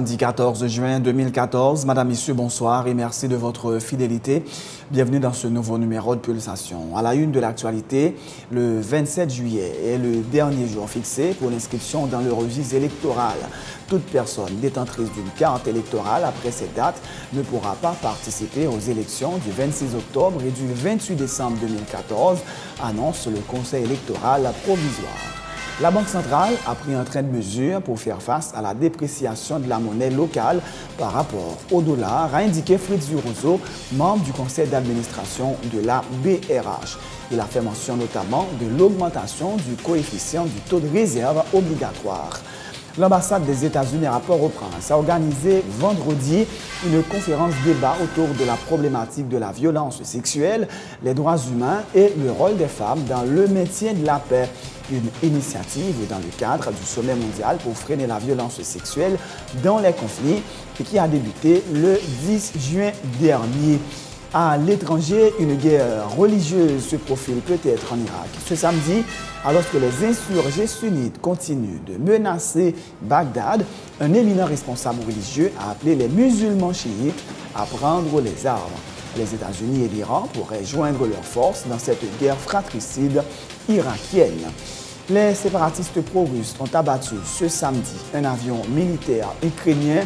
Samedi 14 juin 2014. Madame, Messieurs, bonsoir et merci de votre fidélité. Bienvenue dans ce nouveau numéro de Pulsation. À la une de l'actualité, le 27 juillet est le dernier jour fixé pour l'inscription dans le registre électoral. Toute personne détentrice d'une carte électorale après cette date ne pourra pas participer aux élections du 26 octobre et du 28 décembre 2014, annonce le Conseil électoral provisoire. La Banque centrale a pris un train de mesure pour faire face à la dépréciation de la monnaie locale par rapport au dollar, a indiqué Fritz Durozo, membre du conseil d'administration de la BRH. Il a fait mention notamment de l'augmentation du coefficient du taux de réserve obligatoire. L'ambassade des États-Unis à Port-au-Prince a organisé vendredi une conférence débat autour de la problématique de la violence sexuelle, les droits humains et le rôle des femmes dans le maintien de la paix. Une initiative dans le cadre du sommet mondial pour freiner la violence sexuelle dans les conflits et qui a débuté le 10 juin dernier. À l'étranger, une guerre religieuse se profile peut-être en Irak. Ce samedi, alors que les insurgés sunnites continuent de menacer Bagdad, un éminent responsable religieux a appelé les musulmans chiites à prendre les armes. Les États-Unis et l'Iran pourraient joindre leurs forces dans cette guerre fratricide irakienne. Les séparatistes pro-russes ont abattu ce samedi un avion militaire ukrainien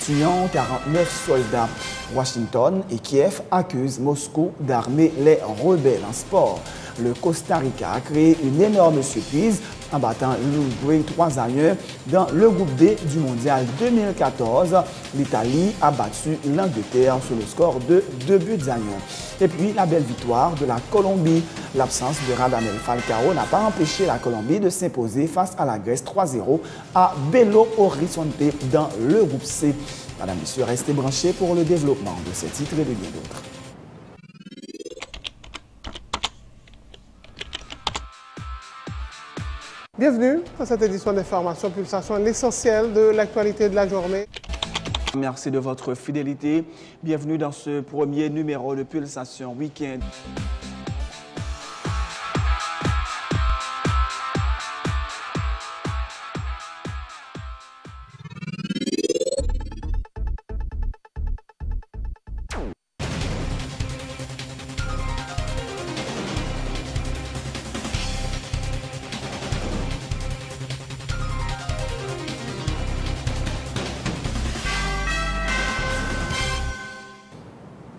tuant 49 soldats. Washington et Kiev accusent Moscou d'armer les rebelles en sport. Le Costa Rica a créé une énorme surprise en battant l'Uruguay 3-1 dans le groupe D du mondial 2014. L'Italie a battu l'Angleterre sur le score de 2-1. Et puis la belle victoire de la Colombie. L'absence de Radamel Falcao n'a pas empêché la Colombie de s'imposer face à la Grèce 3-0 à Belo Horizonte dans le groupe C. Madame, Messieurs, restez branchés pour le développement de ces titres et de bien d'autres. Bienvenue à cette édition d'Information Pulsation, l'essentiel de l'actualité de la journée. Merci de votre fidélité. Bienvenue dans ce premier numéro de Pulsation Week-end.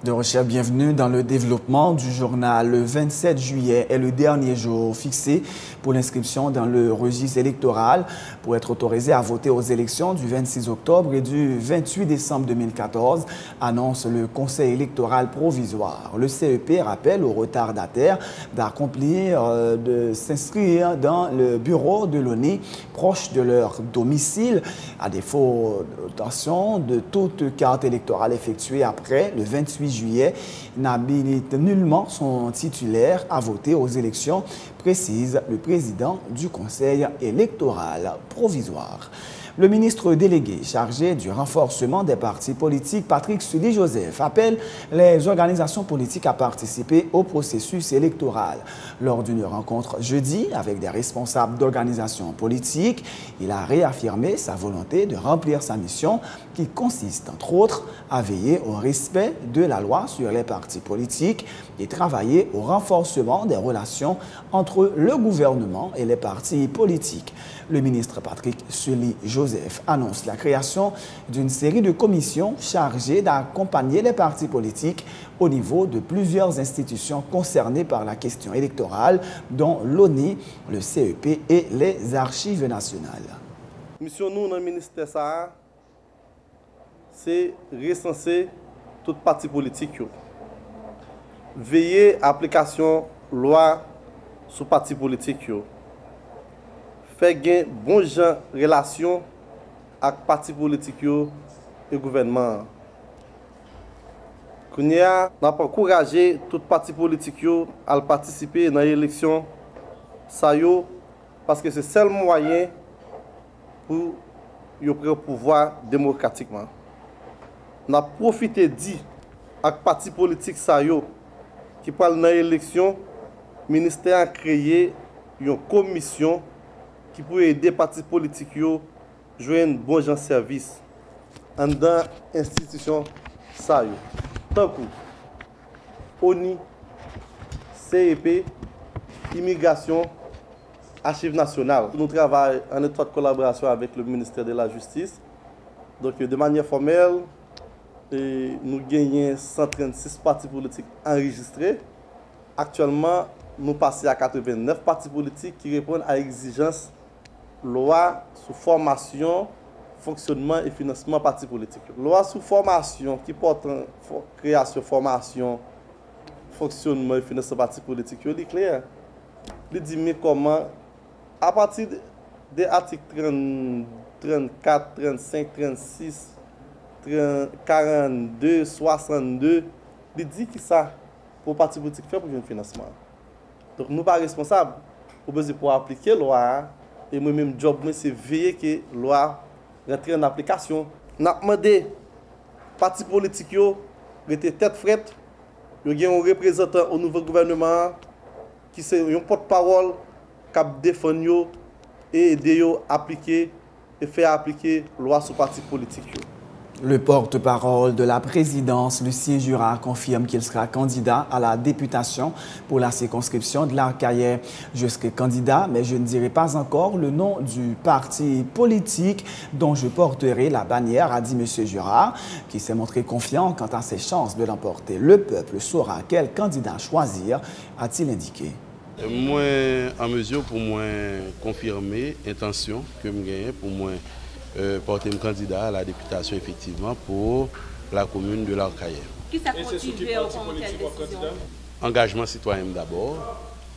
De recherche, bienvenue dans le développement du journal. Le 27 juillet est le dernier jour fixé pour l'inscription dans le registre électoral pour être autorisé à voter aux élections du 26 octobre et du 28 décembre 2014, annonce le Conseil électoral provisoire. Le CEP rappelle aux retardataires d'accomplir, de s'inscrire dans le bureau de l'ONU proche de leur domicile, à défaut d'obtention de toute carte électorale effectuée après le 28 juillet, n'habilite nullement son titulaire à voter aux élections, précise le président du Conseil électoral provisoire. Le ministre délégué chargé du renforcement des partis politiques, Patrick Sully-Joseph, appelle les organisations politiques à participer au processus électoral. Lors d'une rencontre jeudi avec des responsables d'organisations politiques, il a réaffirmé sa volonté de remplir sa mission qui consiste, entre autres, à veiller au respect de la loi sur les partis politiques et travailler au renforcement des relations entre le gouvernement et les partis politiques. Le ministre Patrick Sully-Joseph annonce la création d'une série de commissions chargées d'accompagner les partis politiques au niveau de plusieurs institutions concernées par la question électorale, dont l'ONU, le CEP et les archives nationales. Mission nous dans le ministère, c'est recenser tout parti politique. Veiller à l'application loi sous parti politique. Faire gain bon gens relation avec parti politique et gouvernement. Nous avons encouragé tout parti politique à participer dans l'élection parce que c'est le seul moyen pour prendre le pouvoir démocratiquement. Nous avons profité avec parti politique qui parle dans l'élection, le ministère a créé une commission qui peut aider les partis politiques à jouer un bon service. en dans institution ça yo. Tant que ONI, CEP, Immigration, Archives nationales. Nous travaillons en étroite collaboration avec le ministère de la Justice. Donc de manière formelle, nous gagnons 136 partis politiques enregistrés. Actuellement, nous passons à 89 partis politiques qui répondent à l'exigence loi sous formation, fonctionnement et financement partis politiques. Loi sous formation qui porte création, formation, fonctionnement et financement partis politiques, il est clair. Il dit mais comment, à partir des articles 34, 35, 36, 42, 62, il dit que ça, pour le parti politique, faire pour un financement. Donc nous ne sommes pas responsables pour appliquer la loi. Et moi-même, job, c'est veiller que la loi rentre en application. Nous avons demandé aux partis politiques de tête frette. Nous avons un représentant au nouveau gouvernement qui est un porte-parole qui défend et aider à appliquer et faire appliquer la loi sur les partis politiques. Le porte-parole de la présidence, Lucien Jura, confirme qu'il sera candidat à la députation pour la circonscription de l'Arcahaie. Je serai candidat, mais je ne dirai pas encore le nom du parti politique dont je porterai la bannière, a dit M. Jura, qui s'est montré confiant quant à ses chances de l'emporter. Le peuple saura quel candidat choisir, a-t-il indiqué. Moi, en mesure pour moi confirmer l'intention que je gagne pour moi porter un candidat à la députation effectivement pour la commune de l'Arcahaie. Qui s'est motivé à prendre quelle décision? Engagement citoyen d'abord,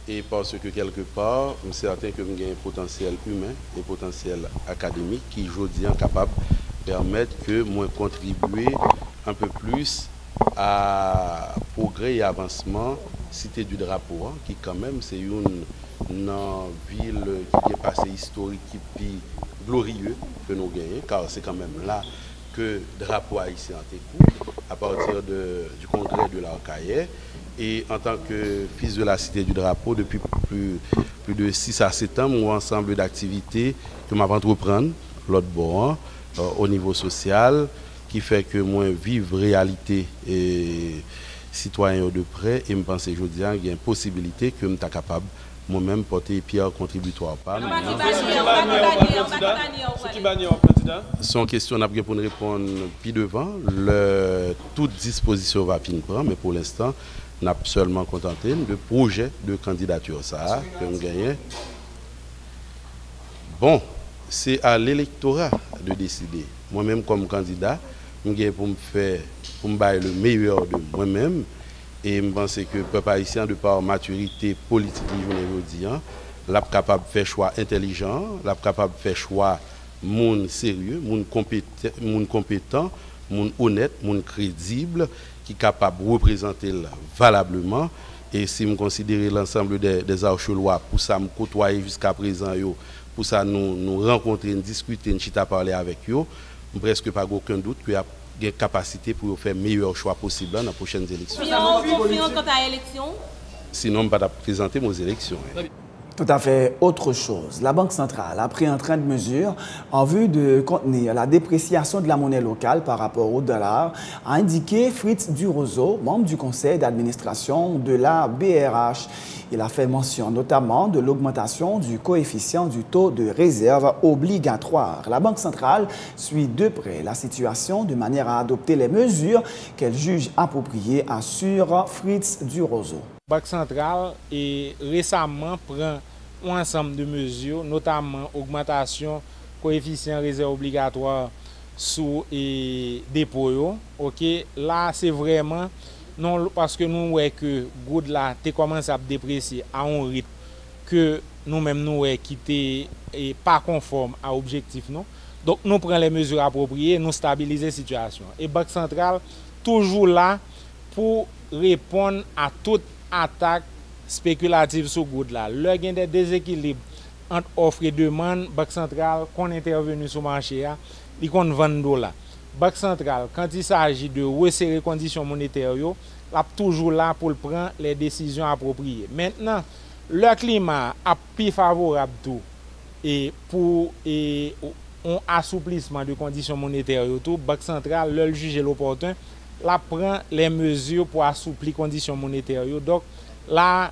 et parce que quelque part, je suis certain que j'ai un potentiel humain et potentiel académique qui aujourd'hui est capable de permettre que moi contribuer un peu plus à progrès et avancement Cité du Drapeau, qui quand même c'est une ville qui est passée historique et glorieux que nous gagnons, car c'est quand même là que le drapeau haïtien a été coupé à partir du congrès de l'Arcahaie. Et en tant que fils de la Cité du Drapeau, depuis plus de 6 à 7 ans, mon ensemble d'activités que je vais entreprendre l'autre bord, au niveau social, qui fait que moi vive réalité et citoyen de près, et je pense que je dis qu'il y a une possibilité que je suis capable moi-même porter pierre contributoire. Son question n'a pas pour répondre puis devant. Toute disposition va finir prendre, mais pour l'instant, on a seulement contenté de projet de candidature ça que nous gagnons. Bon, c'est à l'électorat de décider. Moi-même comme candidat, je gagne pour me faire le meilleur de moi-même. Et je pense que le peuple haïtien, de par maturité politique, il est capable de faire choix intelligent, il est capable de faire choix monde sérieux, monde compétent, monde honnête, monde crédible, qui est capable de représenter valablement. Et si je considère l'ensemble des archelois, pour ça me côtoyer jusqu'à présent, pour ça nous rencontrer, discuter, nous parler avec eux, presque pas aucun doute qu'il y a une capacité pour faire le meilleur choix possible dans les prochaines élections. Confiant quant à l'élection? Sinon, je ne vais pas présenter mes élections. Tout à fait autre chose. La Banque centrale a pris un train de mesures en vue de contenir la dépréciation de la monnaie locale par rapport au dollar, a indiqué Fritz Durozo, membre du conseil d'administration de la BRH. Il a fait mention notamment de l'augmentation du coefficient du taux de réserve obligatoire. La Banque centrale suit de près la situation de manière à adopter les mesures qu'elle juge appropriées, assure Fritz Durozo. La Banque centrale et récemment prend un ensemble de mesures, notamment augmentation coefficient réserve obligatoire sous et dépôt. Ok, là c'est vraiment non parce que nous voyons que good là commence à déprécier à un rythme que nous-mêmes nous qui est pas conforme à l'objectif non. Donc nous prenons les mesures appropriées, nous stabiliser la situation. Et Banque centrale toujours là pour répondre à toute attaque spéculative sur good là. Le gain des déséquilibres entre offre et demande, Banque centrale qu'on intervenu sur le marché il qu'on vend là. Banque centrale quand il s'agit de resserrer les conditions monétaires elle est toujours là pour prendre les décisions appropriées. Maintenant, le climat est plus favorable tout et pour un assouplissement de conditions monétaires autour, Banque centrale, le juge l'opportun, la prend les mesures pour assouplir les conditions monétaires. Donc là,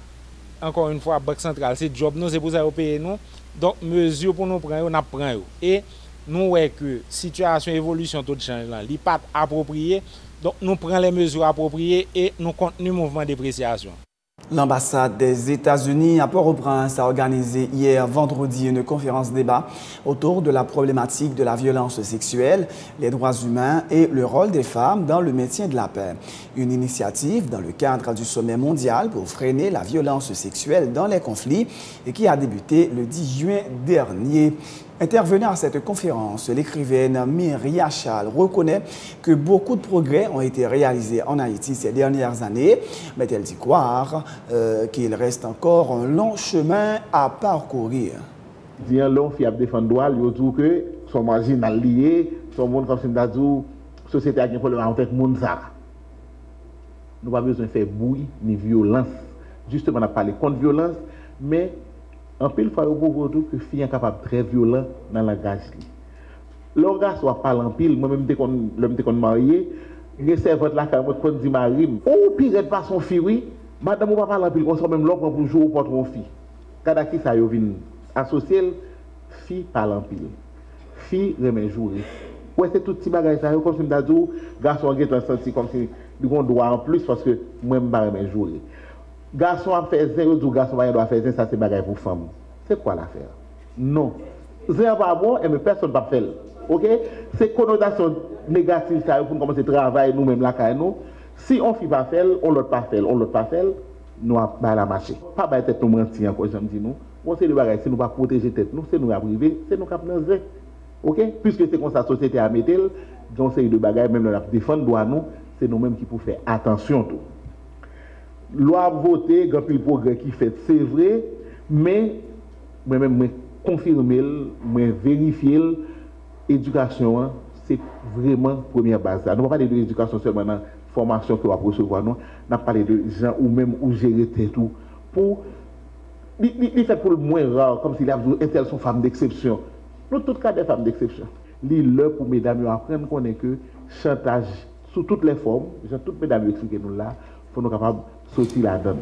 encore une fois, Banque centrale, c'est job nous, c'est pour ça qu'on paye nous. Donc, mesures pour nous prendre, on prend. Et nous voyons que situation, évolution, taux de change, là, n'est pas approprié. Donc, nous prenons les mesures appropriées et nous continuons le mouvement de dépréciation. L'ambassade des États-Unis à Port-au-Prince a organisé hier vendredi une conférence débat autour de la problématique de la violence sexuelle, les droits humains et le rôle des femmes dans le maintien de la paix. Une initiative dans le cadre du sommet mondial pour freiner la violence sexuelle dans les conflits et qui a débuté le 10 juin dernier. Intervenant à cette conférence, l'écrivaine Myria Chal reconnaît que beaucoup de progrès ont été réalisés en Haïti ces dernières années, mais elle dit croire qu'il reste encore un long chemin à parcourir. Dire long fiable défendre droit, il dit que son marginal lié, son monde comme c'est dit société a un problème avec monde ça. Nous pas besoin de faire bruit ni violence. Justement on a parlé contre violence, mais en pile fois, il faut que les filles sont capables de très violent dans le langage. Le gars soit parle en pile, moi-même, l'homme qui est marié, je servante là, quand je dis Marie, ou pire, pas son fille, oui, madame, on va parler en pile, on sort même l'homme pour jouer au porte mon fille. Quand qui ça vient associer, fille parle en pile. Fille remet jouer. Ouais, c'est tout petit bagage, ça, comme si je dis, garçon, il est senti comme si il doit en plus parce que moi, je ne remet jouer. Garçon a fait zéro, du garçon doit faire zéro, ça c'est bagaille pour femme. C'est quoi l'affaire? Non. Zéro pas bon, et mais personne ne va faire. Ok? C'est connotation négative, ça, pour commencer à travailler nous-mêmes là, nous. Si on ne fait pas faire, on ne l'autre pas faire, on ne l'autre pas faire, nous allons la marcher. Pas de tête nous mentir encore, j'aime dire nous. On sait le bagage, si nous ne pas protéger tête nous, c'est nous à priver, c'est nous qui avons zéro. Ok? Puisque c'est comme ça, la société a mis, donc c'est de bagaille, même la défendre droit nous, c'est nous-mêmes qui pouvons faire attention tout. Loi voter, grand pile progrès qui fait, c'est vrai, mais moi-même, confirmer, vérifier, l'éducation, c'est vraiment la première base. Nous ne parlons pas de l'éducation seulement dans la formation que nous va recevoir, nous parlons de gens ou même où gérer tout pour. Il fait pour le moins rare, comme s'il y avait une telle femme d'exception. Nous, tous cas des femmes d'exception. L'heure pour mesdames apprendre qu'on est que chantage sous toutes les formes, toutes mesdames expliquer nous là, pour nous capables sortir la donne.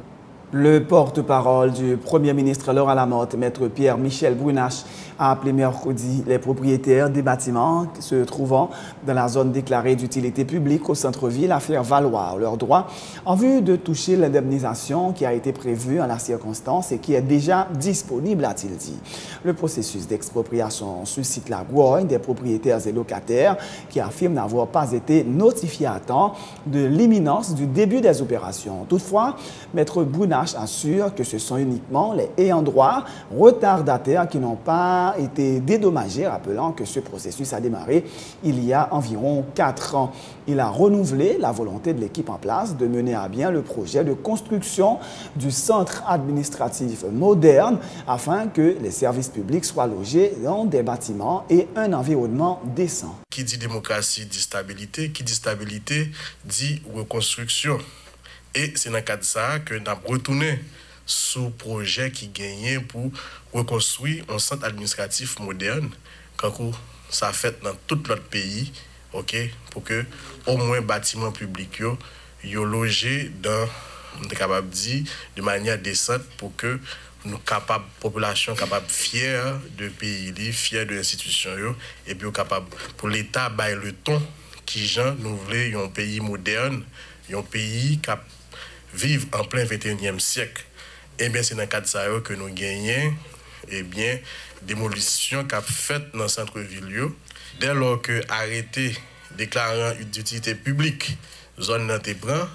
Le porte-parole du Premier ministre Laurent Lamotte, Maître Pierre-Michel Brunache, a appelé mercredi les propriétaires des bâtiments se trouvant dans la zone déclarée d'utilité publique au centre-ville à faire valoir leurs droits en vue de toucher l'indemnisation qui a été prévue en la circonstance et qui est déjà disponible, a-t-il dit. Le processus d'expropriation suscite la grogne des propriétaires et locataires qui affirment n'avoir pas été notifiés à temps de l'imminence du début des opérations. Toutefois, Maître Brunache assure que ce sont uniquement les ayants droit retardataires qui n'ont pas été dédommagés, rappelant que ce processus a démarré il y a environ 4 ans. Il a renouvelé la volonté de l'équipe en place de mener à bien le projet de construction du centre administratif moderne afin que les services publics soient logés dans des bâtiments et un environnement décent. Qui dit démocratie dit stabilité, qui dit stabilité dit reconstruction. Et c'est dans le cadre de ça que nous avons retourné sous projet qui gagnait pour reconstruire un centre administratif moderne, quand ça fait dans tout notre pays, ok, pour que au moins bâtiments publics yo logés dans, capable dire, de manière décente pour que nous capable population capable fière de pays, fière de l'institution et puis capable pour l'État bailler le ton qui gens nous voulons un pays moderne, un pays qui vivre en plein 21e siècle. Eh bien, c'est dans le cadre de ça que nous gagnons, eh bien, démolition qu'a faite dans le centre-ville. Dès lors que arrêté déclarant d'utilité publique, zone dans tes bras,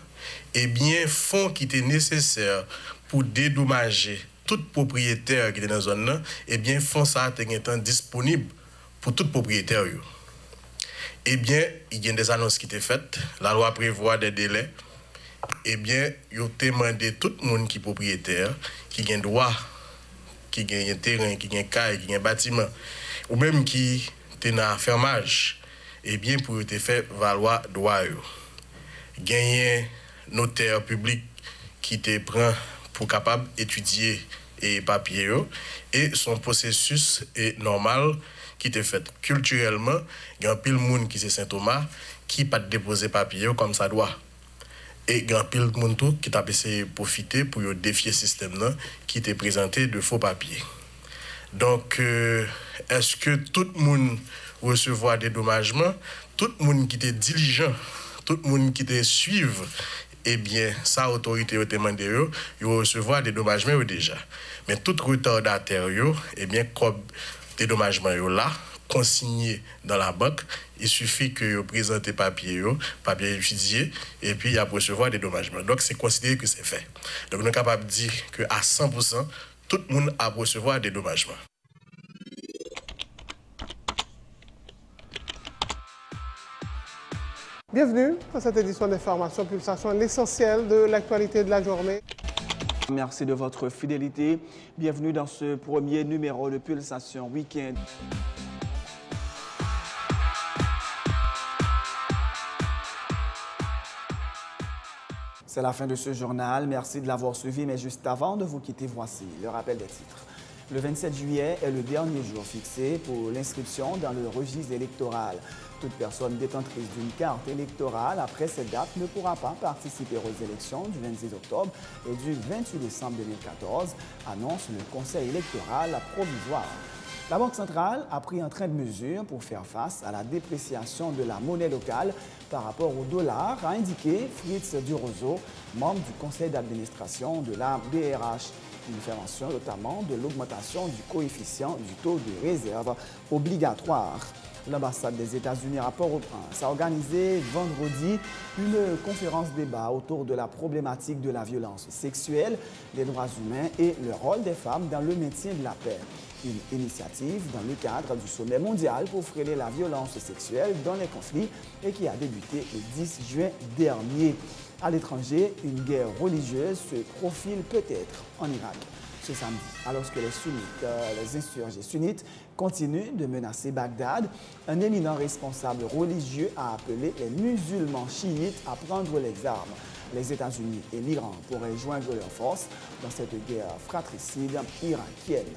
eh bien, fonds qui étaient nécessaires pour dédommager tout propriétaire qui est dans la zone, eh bien, fonds ça est disponible pour tout propriétaire. Eh bien, il y a des annonces qui étaient faites. La loi prévoit des délais. Eh bien, ils ont demandé tout le monde qui est propriétaire, qui a droit, qui a un terrain, qui a un caille, qui a un bâtiment, ou même qui est dans fermage, eh bien, pour te faire valoir droit. Gagner notaire public qui te prend pour capable d'étudier et papier, et son processus est normal, qui était fait culturellement, il y a un pile monde qui c'est Saint-Thomas qui pas déposer papier comme ça doit. Et il y a un pile monde tout qui t'a essayé de profiter pour défier le système là qui était présenté de faux papiers. Donc est-ce que tout le monde recevoir des dédommagements, tout le monde qui était diligent, tout le monde qui était suivre, eh bien, sa autorité a demandé, il recevoir des dédommagements déjà. Mais tout retardataire, eh bien, comme dédommagement là, consigné dans la banque, il suffit que vous présentez papier étudié, et puis il y a recevoir des dédommagements. Donc, c'est considéré que c'est fait. Donc, nous sommes capables de dire qu'à 100%, tout le monde a recevoir des dédommagements. Bienvenue à cette édition d'Information Pulsation, l'essentiel de l'actualité de la journée. Merci de votre fidélité. Bienvenue dans ce premier numéro de Pulsation Week-end. C'est la fin de ce journal. Merci de l'avoir suivi. Mais juste avant de vous quitter, voici le rappel des titres. Le 27 juillet est le dernier jour fixé pour l'inscription dans le registre électoral. Toute personne détentrice d'une carte électorale après cette date ne pourra pas participer aux élections du 26 octobre et du 28 décembre 2014, annonce le Conseil électoral provisoire. La Banque centrale a pris un train de mesure pour faire face à la dépréciation de la monnaie locale par rapport au dollar, a indiqué Fritz Durozo, membre du conseil d'administration de la BRH. Il fait mention notamment de l'augmentation du coefficient du taux de réserve obligatoire. L'ambassade des États-Unis à Port-au-Prince a organisé vendredi une conférence débat autour de la problématique de la violence sexuelle, des droits humains et le rôle des femmes dans le maintien de la paix. Une initiative dans le cadre du sommet mondial pour freiner la violence sexuelle dans les conflits et qui a débuté le 10 juin dernier. À l'étranger, une guerre religieuse se profile peut-être en Irak ce samedi, alors que les insurgés sunnites continuent de menacer Bagdad. Un éminent responsable religieux a appelé les musulmans chiites à prendre les armes. Les États-Unis et l'Iran pourraient joindre leurs forces dans cette guerre fratricide irakienne.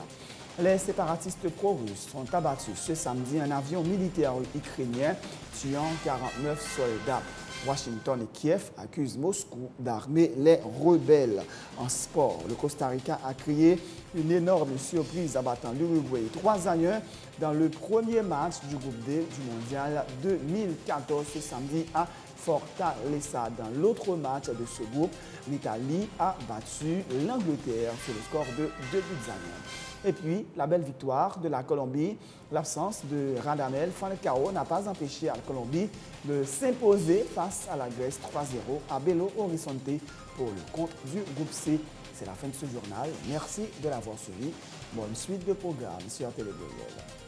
Les séparatistes pro-russes ont abattu ce samedi un avion militaire ukrainien tuant 49 soldats. Washington et Kiev accusent Moscou d'armer les rebelles. En sport, le Costa Rica a créé une énorme surprise abattant l'Uruguay 3-1 dans le premier match du groupe D du mondial 2014 ce samedi à Fortaleza. Dans l'autre match de ce groupe, l'Italie a battu l'Angleterre sur le score de 2-1. Et puis, la belle victoire de la Colombie. L'absence de Radamel Falcao n'a pas empêché à la Colombie de s'imposer face à la Grèce 3-0 à Belo Horizonte pour le compte du groupe C. C'est la fin de ce journal. Merci de l'avoir suivi. Bonne suite de programmes sur Télé Goyelle.